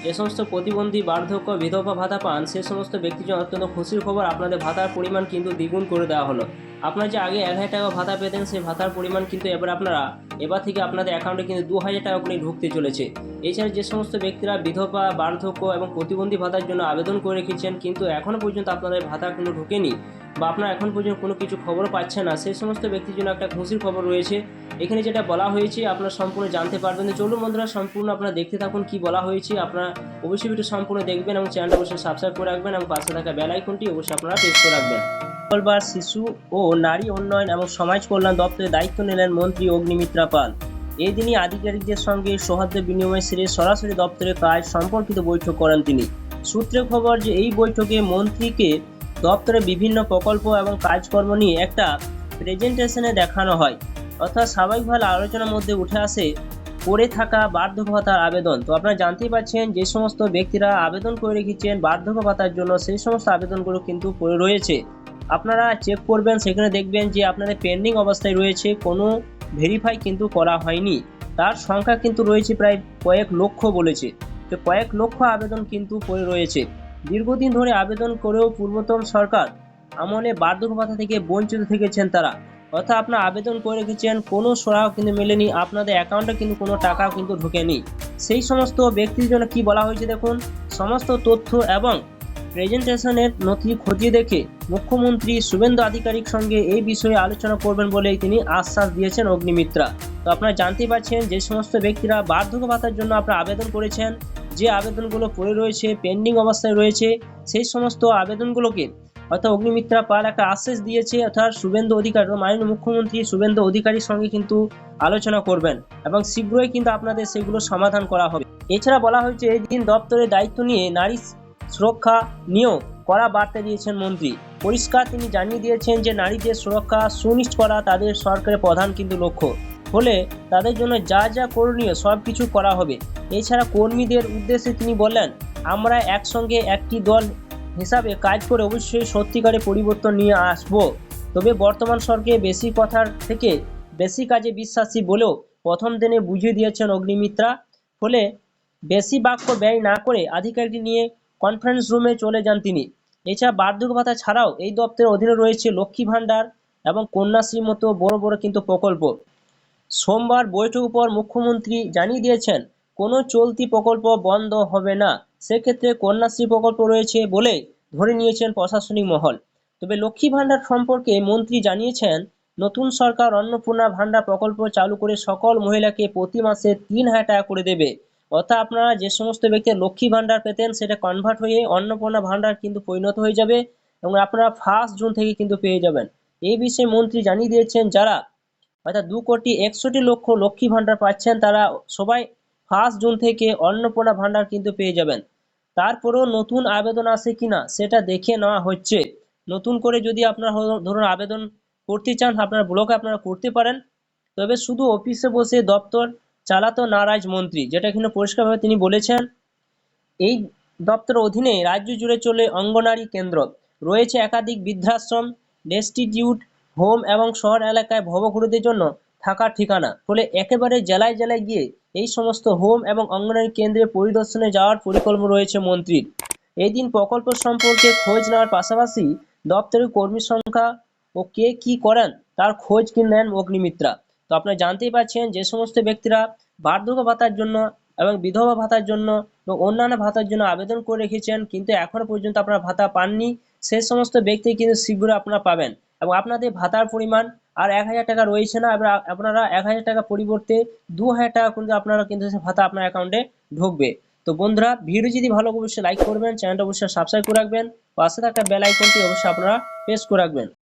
যে সমস্ত প্রতিবন্ধী, বার্ধক্য, বিধবা ভাতা পান সে সমস্ত ব্যক্তির জন্য অত্যন্ত খুশির খবর, আপনাদের ভাতার পরিমাণ কিন্তু দ্বিগুণ করে দেওয়া হলো। আপনারা যে আগে ১,০০০ টাকা ভাতা পেতেন সেই ভাতার পরিমাণ কিন্তু এবার থেকে আপনাদের অ্যাকাউন্টে কিন্তু ২,০০০ টাকা করে ঢুকতে চলেছে। এছাড়া যে সমস্ত ব্যক্তিরা বিধবা, বার্ধক্য এবং প্রতিবন্ধী ভাতার জন্য আবেদন করে রেখেছেন কিন্তু এখনও পর্যন্ত আপনাদের ভাতা কিন্তু ঢোকেনি বা আপনারা এখন পর্যন্ত কোনো কিছু খবর পাচ্ছেন না, সেই সমস্ত ব্যক্তির জন্য একটা খুশির খবর রয়েছে। এখানে যেটা বলা হয়েছে আপনারা সম্পূর্ণ জানতে পারবেন। চলুন বন্ধুরা, সম্পূর্ণ আপনারা দেখতে থাকুন কি বলা হয়েছে। আপনারা অবশ্যই ভিডিও সম্পূর্ণ দেখবেন এবং চ্যানেলটা অবশ্যই সাবস্ক্রাইব করে রাখবেন এবং পাশে থাকা বেল আইকনটি অবশ্যই আপনারা প্রেস করে রাখবেন। মঙ্গলবার শিশু ও নারী উন্নয়ন এবং সমাজ কল্যাণ দপ্তরের দায়িত্ব নিলেন মন্ত্রী অগ্নিমিত্রা পাল। এই দিনই আধিকারিকদের সঙ্গে সৌহার্দ্য বিনিময় সেরে সরাসরি দপ্তরের কাজ সম্পর্কিত বৈঠক করেন তিনি। সূত্রে খবর যে এই বৈঠকে মন্ত্রীকে দপ্তরের বিভিন্ন প্রকল্প এবং কাজকর্ম নিয়ে একটা প্রেজেন্টেশনে দেখানো হয়। অর্থাৎ স্বাভাবিকভাবে আলোচনার মধ্যে উঠে আসে পড়ে থাকা বার্ধক্য ভাতার আবেদন। তো আপনারা জানতেই পারছেন যে সমস্ত ব্যক্তিরা আবেদন করে রেখেছেন বার্ধক্য ভাতার জন্য সেই সমস্ত আবেদনগুলো কিন্তু পড়ে রয়েছে। আপনারা চেক করবেন, সেখানে দেখবেন যে আপনাদের পেন্ডিং অবস্থায় রয়েছে, কোনো ভেরিফাই কিন্তু করা হয়নি। তার সংখ্যা কিন্তু রয়েছে প্রায় কয়েক লক্ষ বলেছে। তো কয়েক লক্ষ আবেদন কিন্তু পড়ে রয়েছে। দীর্ঘদিন ধরে আবেদন করেও পূর্বতন সরকার আমলে বার্ধক্য ভাতা থেকে বঞ্চিত থেকেছেন তারা। অর্থাৎ আপনারা আবেদন করে রেখেছেন, কোনো সহায়ক কিন্তু মেলেনি, আপনাদের অ্যাকাউন্টে কিন্তু কোনো টাকাও কিন্তু ঢোকেনি। সেই সমস্ত ব্যক্তির জন্য কি বলা হয়েছে দেখুন। সমস্ত তথ্য এবং প্রেজেন্টেশনের নথি খতিয়ে দেখে মুখ্যমন্ত্রী শুভেন্দু অধিকারীর সঙ্গে এই বিষয়ে আলোচনা করবেন বলে তিনি আশ্বাস দিয়েছেন অগ্নিমিত্রা। তো আপনারা জানতেই পারছেন যে সমস্ত ব্যক্তিরা বার্ধক্য ভাতার জন্য আপনারা আবেদন করেছেন, যে আবেদনগুলো পড়ে রয়েছে, পেন্ডিং অবস্থায় রয়েছে, সেই সমস্ত আবেদনগুলোকে অর্থাৎ অগ্নিমিত্রা পাল একটা আশ্বাস দিয়েছে। অর্থাৎ শুভেন্দু অধিকারী, মাননীয় মুখ্যমন্ত্রী শুভেন্দু অধিকারীর সঙ্গে কিন্তু আলোচনা করবেন এবং শীঘ্রই কিন্তু আপনাদের সেগুলো সমাধান করা হবে। এছাড়া বলা হয়েছে এই দিন দপ্তরের দায়িত্ব নিয়ে নারী সুরক্ষা নিয়েও কড়া বার্তা দিয়েছেন মন্ত্রী। পরিষ্কার তিনি জানিয়ে দিয়েছেন যে নারীদের সুরক্ষা সুনিশ্চিত করা তাদের সরকারের প্রধান কিন্তু লক্ষ্য, ফলে তাদের জন্য যা যা করণীয় সব কিছু করা হবে। এছাড়া কর্মীদের উদ্দেশ্যে তিনি বললেন, আমরা একসঙ্গে একটি দল হিসাবে কাজ করে অবশ্যই সত্যিকারের পরিবর্তন নিয়ে আসব। তবে বর্তমান সরকার বেশি কথার থেকে বেশি কাজে বিশ্বাসী বলেও প্রথম দিনে বুঝিয়ে দিয়েছেন অগ্নিমিত্রা। ফলে বেশি বাক্য ব্যয় না করে আধিকারিক নিয়ে কনফারেন্স রুমে চলে যান তিনি। এছাড়া বার্ধক্য ভাতা ছাড়াও এই দপ্তরের অধীনে রয়েছে লক্ষ্মী ভাণ্ডার এবং কন্যাশ্রীর মতো বড় বড় কিন্তু প্রকল্প। সোমবার বৈঠকের পর মুখ্যমন্ত্রী জানিয়ে দিয়েছেন কোনো চলতি প্রকল্প বন্ধ হবে না, সেক্ষেত্রে কন্যাশ্রী প্রকল্প রয়েছে বলে ধরে নিয়েছেন প্রশাসনিক মহল। তবে লক্ষ্মী ভাণ্ডার সম্পর্কে মন্ত্রী জানিয়েছেন, নতুন সরকার অন্নপূর্ণা ভাণ্ডার প্রকল্প চালু করে সকল মহিলাকে প্রতি মাসে ৩,০০০ টাকা করে দেবে। অর্থাৎ আপনারা যে সমস্ত ব্যক্তি লক্ষ্মী ভাণ্ডার পেতেন সেটা কনভার্ট হয়ে অন্নপূর্ণা ভাণ্ডার কিন্তু পরিণত হয়ে যাবে এবং আপনারা 1 জুন থেকে কিন্তু পেয়ে যাবেন। এই বিষয়ে মন্ত্রী জানিয়ে দিয়েছেন যারা অর্থাৎ 2,61,00,000 লক্ষ্মী ভাণ্ডার পাচ্ছেন তারা সবাই 1 জুন থেকে অন্নপূর্ণা ভাণ্ডার কিন্তু পেয়ে যাবেন। তারপরেও নতুন আবেদন আসে কিনা সেটা দেখে নেওয়া হচ্ছে। নতুন করে যদি আপনারা ধরুন আবেদন করতে চান আপনার ব্লকে আপনারা করতে পারেন। তবে শুধু অফিসে বসে দপ্তর চালাতো নারাজ মন্ত্রী, যেটা কিন্তু পরিষ্কারভাবে তিনি বলেছেন। এই দপ্তরের অধীনে রাজ্য জুড়ে চলে অঙ্গনারী কেন্দ্র, রয়েছে একাধিক বৃদ্ধাশ্রম, ডেস্টিটিউট হোম এবং শহর এলাকায় ভবঘুরেদের জন্য থাকার ঠিকানা। ফলে একেবারে জেলায় জেলায় গিয়ে এই সমস্ত হোম এবং অঙ্গনারী কেন্দ্রে পরিদর্শনে যাওয়ার পরিকল্পনা রয়েছে মন্ত্রীর। এই দিন প্রকল্প সম্পর্কে খোঁজ নেওয়ার পাশাপাশি দপ্তরের কর্মী সংখ্যা ও কে কি করেন তার খোঁজ নেন অগ্নিমিত্রা। তো আপনারা জানতেই পারছেন যে সমস্ত ব্যক্তিরা বার্ধক্য ভাতার জন্য এবং বিধবা ভাতার জন্য এবং অন্যান্য ভাতার জন্য আবেদন করে রেখেছেন কিন্তু এখনো পর্যন্ত আপনারা ভাতা পাননি, সেই সমস্ত ব্যক্তি কিন্তু শীঘ্রই আপনারা পাবেন এবং আপনাদের ভাতার পরিমাণ আর 1,000 টাকা রয়েছে না, এবার আপনারা 1,000 টাকা পরিবর্তে 2,000 টাকা কিন্তু আপনারা কিন্তু ভাতা আপনার অ্যাকাউন্টে ঢুকবে। তো বন্ধুরা, ভিডিও যদি ভালো অবশ্যই লাইক করবেন, চ্যানেলটা অবশ্যই সাবস্ক্রাইব করে রাখবেন, পাশে থাকা বেল আইকনটি অবশ্যই আপনারা প্রেস করে রাখবেন।